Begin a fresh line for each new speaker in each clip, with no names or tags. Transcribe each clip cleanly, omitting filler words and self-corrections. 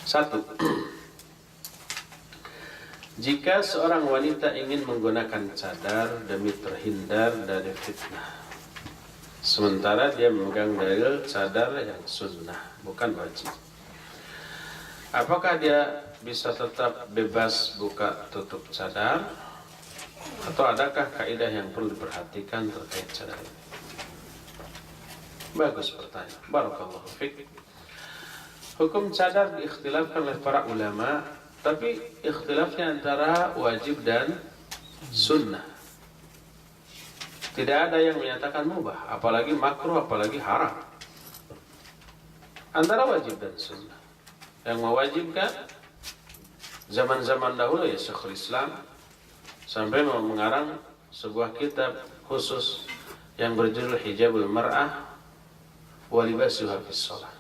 Satu, jika seorang wanita ingin menggunakan cadar demi terhindar dari fitnah, sementara dia memegang dalil cadar yang sunnah, bukan wajib, apakah dia bisa tetap bebas buka tutup cadar? Atau adakah kaidah yang perlu diperhatikan terkait cadar ini? Bagus pertanyaan. Barakallahu fiik. Hukum cadar diikhtilafkan oleh para ulama, tapi ikhtilafnya antara wajib dan sunnah. Tidak ada yang menyatakan mubah, apalagi makruh, apalagi haram. Antara wajib dan sunnah. Yang mewajibkan zaman-zaman dahulu ya Syekhul Islam sampai mengarang sebuah kitab khusus yang berjudul Hijabul Mar'ah wa Libasuha fis Shalah.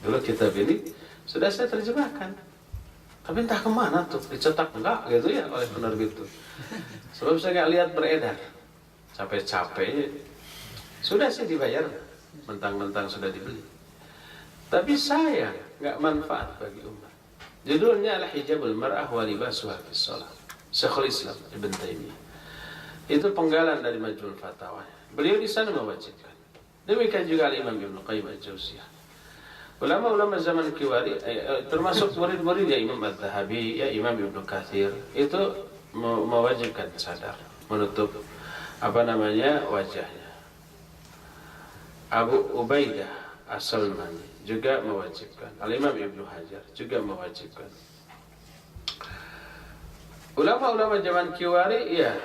Dulu kitab ini sudah saya terjemahkan, tapi entah kemana tuh, dicetak enggak gitu ya oleh penerbit itu. Sebab saya nggak lihat beredar, capek-capek sudah saya dibayar, mentang-mentang sudah dibeli, tapi saya nggak manfaat bagi umat. Judulnya adalah Hijabul Mar'ah wa Libasuha fis Shalah, Syekhul Islam Ibn Taimiyah. Itu penggalan dari Majmu'ul Fatawa. Beliau di sana mewajibkan. Demikian juga Imam Ibnu Qayyim al-Jauziyah. Ulama-ulama zaman Kiwari, termasuk murid-murid ya Imam Adz-Dzahabi, ya Imam Ibnu Katsir, itu mewajibkan cadar, menutup wajahnya. Abu Ubaidah As-Sulmani juga mewajibkan. Al-Imam Ibnu Hajar juga mewajibkan. Ulama-ulama zaman Kiwari, ya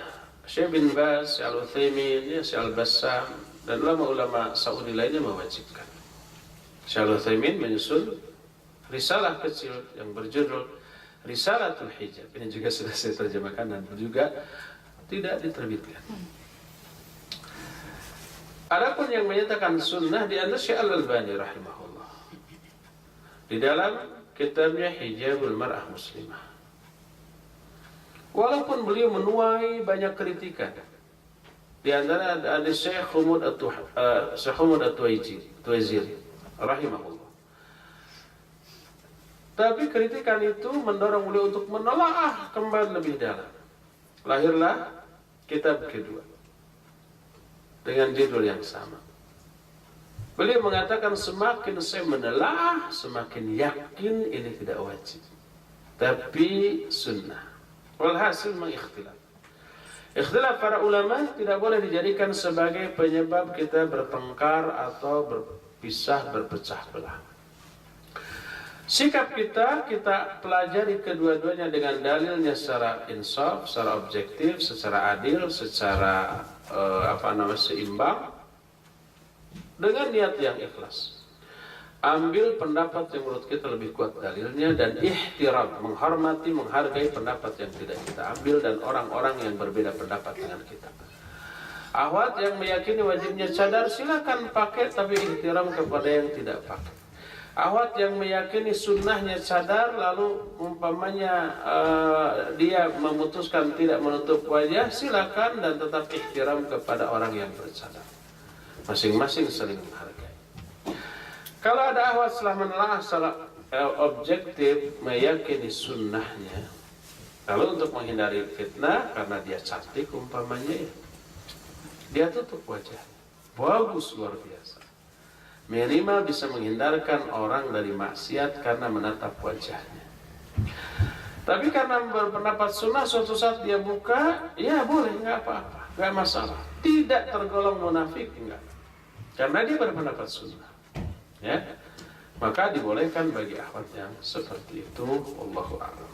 Syekh bin Baz, Syekh Al-Utsaimin, ya Syekh Al-Bassam, dan ulama-ulama Saudi lainnya mewajibkan. Syekh Al-Utsaimin menyusun risalah kecil yang berjudul Risalatul Hijab. Ini juga sudah saya terjemahkan dan juga tidak diterbitkan. Adapun yang menyatakan sunnah di antara Syekh Al-Albani rahimahullah di dalam kitabnya Hijabul Mar'ah Muslimah. Walaupun beliau menuai banyak kritikan, di antara ada Syekh Humud At-Tuwaiziri rahimahullah. Tapi kritikan itu mendorong beliau untuk menelaah kembali lebih dalam. Lahirlah kitab kedua dengan judul yang sama. Beliau mengatakan semakin saya menelaah, semakin yakin ini tidak wajib, tapi sunnah. Walhasil mengikhtilaf. Ikhtilaf para ulama tidak boleh dijadikan sebagai penyebab kita bertengkar atau berpecah belah. Sikap kita pelajari kedua-duanya dengan dalilnya secara insaf, secara objektif, secara adil, secara seimbang, dengan niat yang ikhlas. Ambil pendapat yang menurut kita lebih kuat dalilnya, dan ihtiram, menghormati, menghargai pendapat yang tidak kita ambil dan orang-orang yang berbeda pendapat dengan kita. Ahwat yang meyakini wajibnya cadar silakan pakai, tapi ihtiram kepada yang tidak pakai. Ahwat yang meyakini sunnahnya cadar lalu umpamanya dia memutuskan tidak menutup wajah, silakan, dan tetap ihtiram kepada orang yang bercadar. Masing-masing saling menghargai. Kalau ada ahwat setelah menelaah secara objektif meyakini sunnahnya, lalu untuk menghindari fitnah karena dia cantik umpamanya, dia tutup wajahnya, bagus luar biasa, minimal bisa menghindarkan orang dari maksiat karena menatap wajahnya. Tapi karena berpendapat sunnah, suatu saat dia buka, ya boleh, nggak apa-apa, nggak masalah, tidak tergolong munafik, enggak, karena dia berpendapat sunnah. Ya, maka dibolehkan bagi ahwat yang seperti itu. Wallahu a'lam.